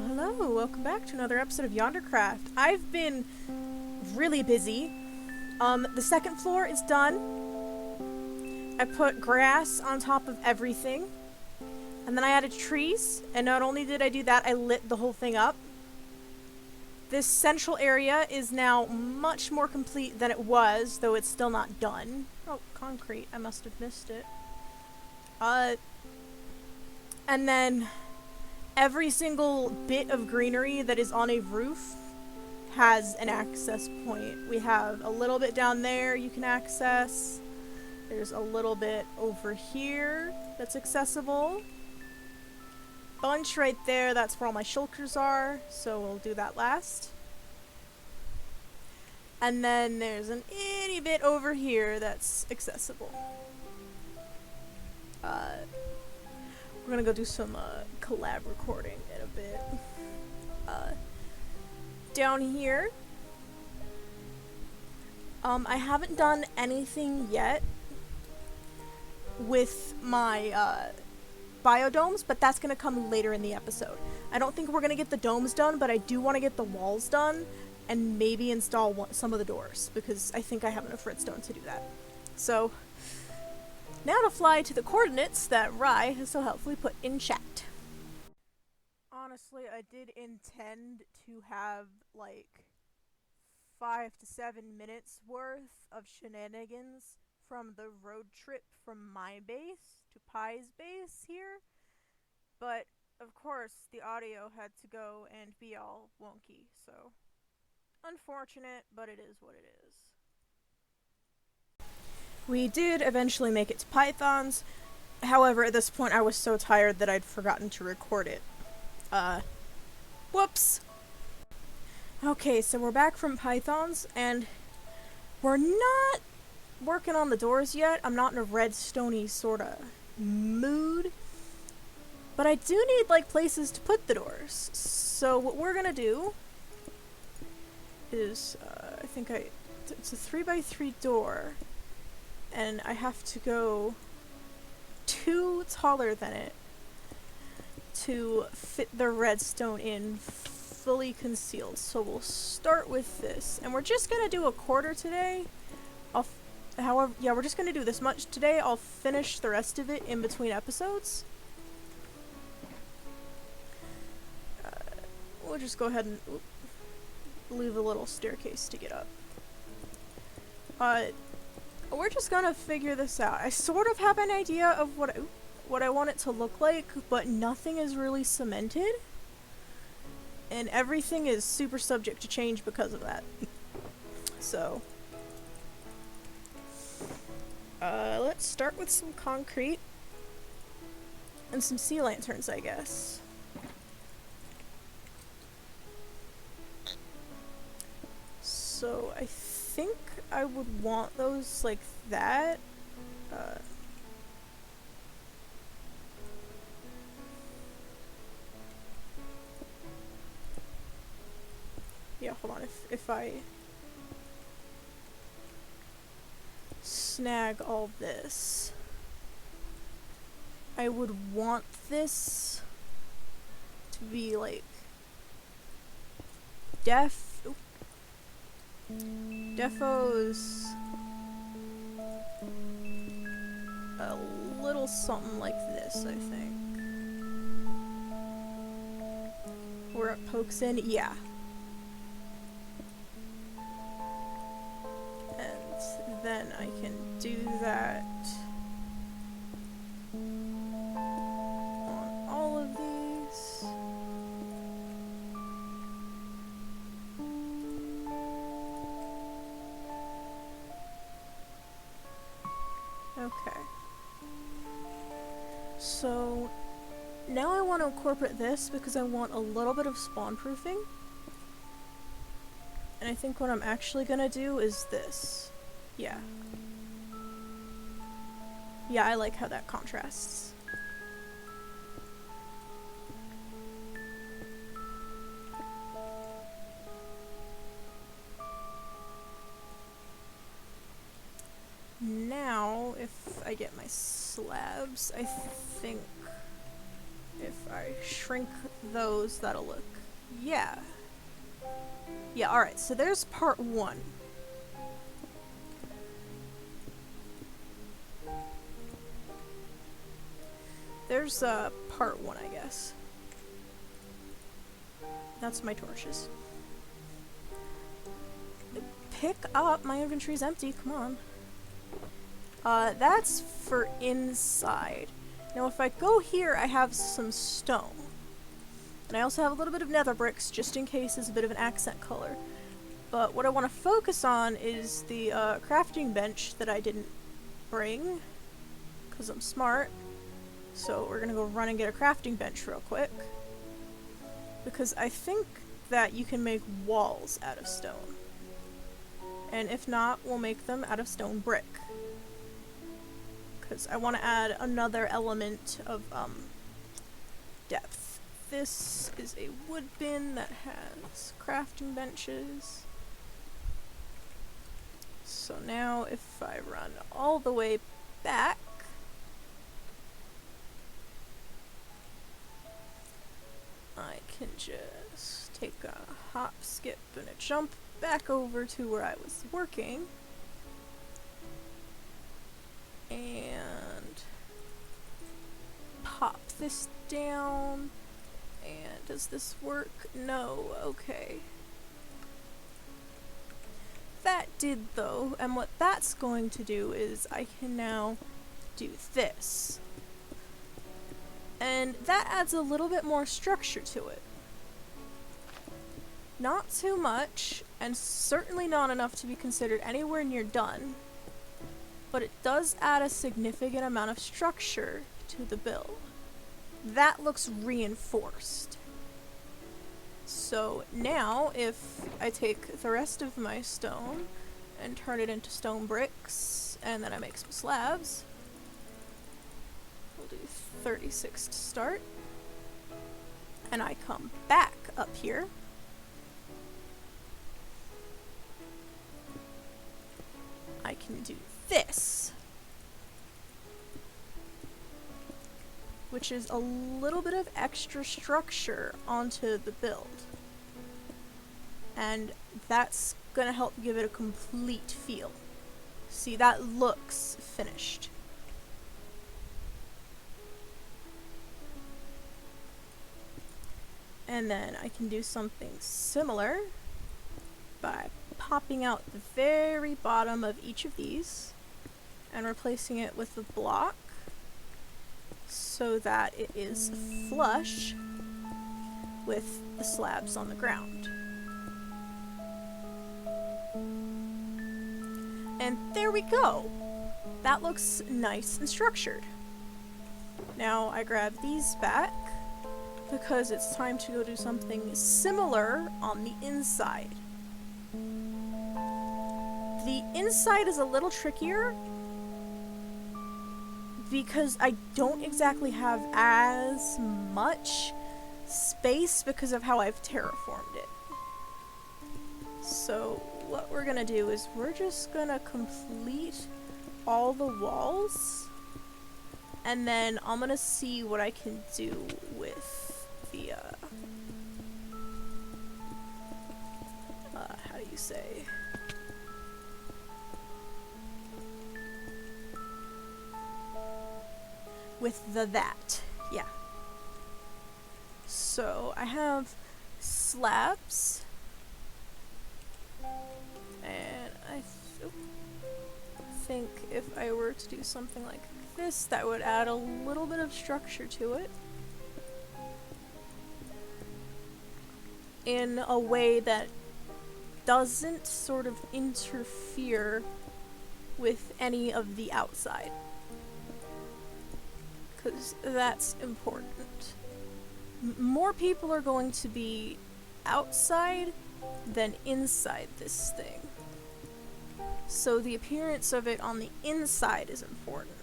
Hello, welcome back to another episode of Yondercraft. I've been really busy. The second floor is done. I put grass on top of everything. And then I added trees, and not only did I do that, I lit the whole thing up. This central area is now much more complete than it was, though it's still not done. Oh, concrete. I must have missed it. And then every single bit of greenery that is on a roof has an access point. We have a little bit down there you can access. There's a little bit over here that's accessible. Bunch right there, that's where all my shulkers are, so we'll do that last. And then there's an itty bit over here that's accessible. We're gonna go do some collab recording in a bit. Down here, I haven't done anything yet with my biodomes, but that's gonna come later in the episode. I don't think we're gonna get the domes done, but I do want to get the walls done and maybe install some of the doors, because I think I have enough redstone to do that. So now to fly to the coordinates that Rye has so helpfully put in chat. Honestly, I did intend to have like 5 to 7 minutes worth of shenanigans from the road trip from my base to Pi's base here, but of course the audio had to go and be all wonky, so unfortunate, but it is what it is. We did eventually make it to Pythons. However, at this point I was so tired that I'd forgotten to record it. Whoops! Okay, so we're back from Pythons, and we're not working on the doors yet. I'm not in a redstone-y sorta mood. But I do need, like, places to put the doors. So what we're gonna do is, it's a 3x3 door. And I have to go 2 taller than it to fit the redstone in fully concealed. So we'll start with this, and we're just gonna do a quarter today. We're just gonna do this much today. I'll finish the rest of it in between episodes. We'll just go ahead and leave a little staircase to get up. We're just gonna figure this out. I sort of have an idea of what I want it to look like, but nothing is really cemented. And everything is super subject to change because of that. So, let's start with some concrete and some sea lanterns, I guess. So, I think I would want those like that. Yeah, hold on. If I snag all this, I would want this to be like Defo's a little something like this, I think. Where it pokes in, yeah. And then I can do that on all of these. Okay. So now I want to incorporate this because I want a little bit of spawn proofing. And I think what I'm actually gonna do is this. Yeah. Yeah, I like how that contrasts. Now, if I get my slabs, I think If I shrink those, that'll look... Yeah. Yeah, alright, so there's part 1. There's part 1, I guess. That's my torches. Pick up, my inventory's empty, come on. That's for inside. Now if I go here, I have some stone. And I also have a little bit of nether bricks, just in case it's a bit of an accent color. But what I want to focus on is the crafting bench that I didn't bring, because I'm smart. So we're gonna go run and get a crafting bench real quick. Because I think that you can make walls out of stone. And if not, we'll make them out of stone brick. Because I want to add another element of depth. This is a wood bin that has crafting benches. So now if I run all the way back, I can just take a hop, skip, and a jump back over to where I was working. And pop this down. And does this work? No. Okay. That did though, and what that's going to do is I can now do this. And that adds a little bit more structure to it. Not too much, and certainly not enough to be considered anywhere near done. But it does add a significant amount of structure to the build. That looks reinforced. So now, if I take the rest of my stone and turn it into stone bricks, and then I make some slabs, we'll do 36 to start, and I come back up here, I can do this, which is a little bit of extra structure onto the build. And that's gonna help give it a complete feel. See, that looks finished. And then I can do something similar by popping out the very bottom of each of these and replacing it with a block so that it is flush with the slabs on the ground. And there we go! That looks nice and structured. Now I grab these back because it's time to go do something similar on the inside. The inside is a little trickier because I don't exactly have as much space because of how I've terraformed it. So what we're gonna do is we're just gonna complete all the walls, and then I'm gonna see what I can do with the how do you say, with the that, yeah. So I have slabs, and I think if I were to do something like this, that would add a little bit of structure to it in a way that doesn't sort of interfere with any of the outside, because that's important. More people are going to be outside than inside this thing, so the appearance of it on the inside is important.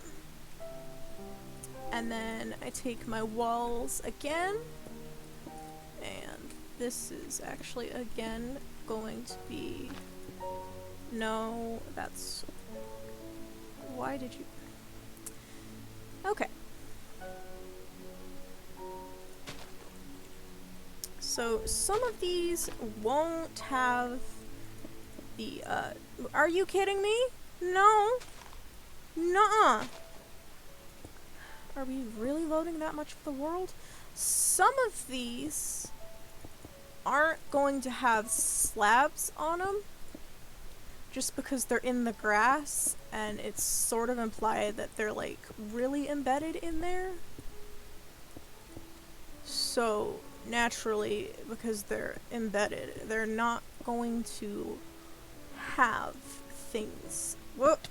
And then I take my walls again, and this is actually again going to be, no, that's, why did you, okay. So some of these won't have the, are you kidding me? No. Nuh-uh. Are we really loading that much for the world? Some of these aren't going to have slabs on them just because they're in the grass and it's sort of implied that they're like really embedded in there. So naturally, because they're embedded, they're not going to have things. Whoop.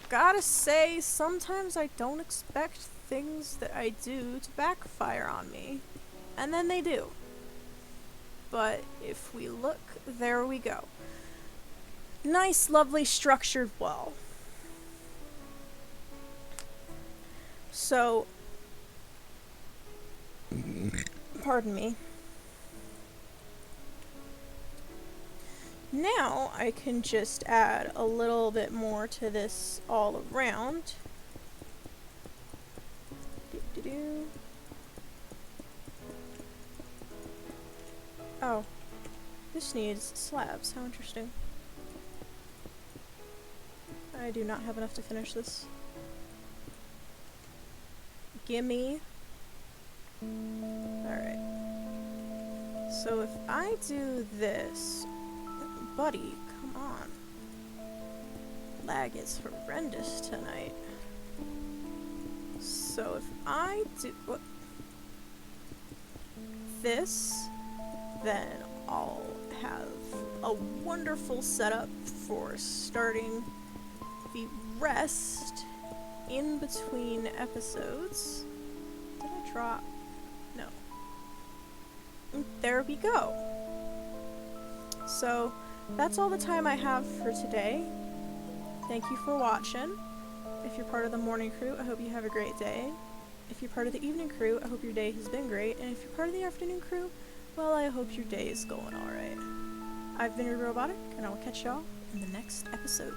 Gotta say, sometimes I don't expect things that I do to backfire on me. And then they do. But if we look, there we go. Nice, lovely, structured wall. So, pardon me. Now I can just add a little bit more to this all around. Doo-doo-doo. Oh, this needs slabs. How interesting. I do not have enough to finish this. Gimme. Alright. So if I do this... Buddy, come on. Lag is horrendous tonight. So if I do this, then I'll have a wonderful setup for starting the rest in between episodes. Did I drop? No. There we go. So that's all the time I have for today. Thank you for watching. If you're part of the morning crew, I hope you have a great day. If you're part of the evening crew, I hope your day has been great. And if you're part of the afternoon crew, well, I hope your day is going alright. I've been your Robotic, and I will catch y'all in the next episode.